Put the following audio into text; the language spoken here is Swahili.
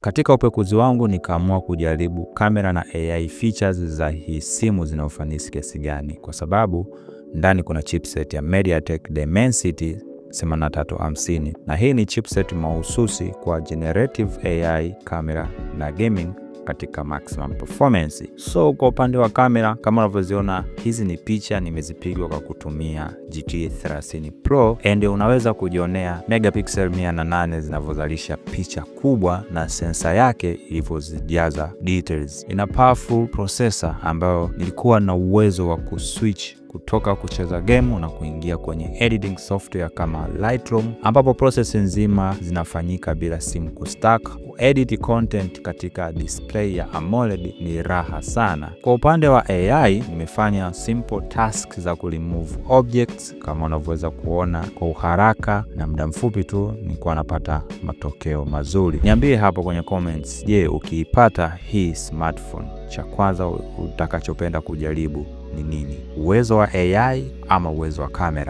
Katika upekuzi wangu nikaamua kujaribu kamera na AI features za hii simu zina ufanisi kiasi gani, kwa sababu ndani kuna chipset ya MediaTek Dimensity 8350 na hii ni chipset mahususi kwa generative AI camera na gaming katika maximum performance. So kwa upande wa kamera, kama unavyoziona, hizi ni picha nimezipigwa kwa kutumia GT30 Pro and unaweza kujionea megapixel 108 zinavyozalisha picha kubwa na sensa yake ilivyozijaza details. Ina powerful processor ambayo nilikuwa na uwezo wa kuswitch kutoka kucheza game na kuingia kwenye editing software kama Lightroom, ambapo process nzima zinafanyika bila simu kustack. Edit content katika display ya AMOLED ni raha sana. Kwa upande wa AI, nimefanya simple tasks za kuremove objects kama unavyoweza kuona kwa uharaka, na muda mfupi tu nilikuwa napata matokeo mazuri. Niambie hapo kwenye comments, je, ukiipata hii smartphone, cha kwanza utakachopenda kujaribu ni nini? Uwezo wa AI ama uwezo wa kamera?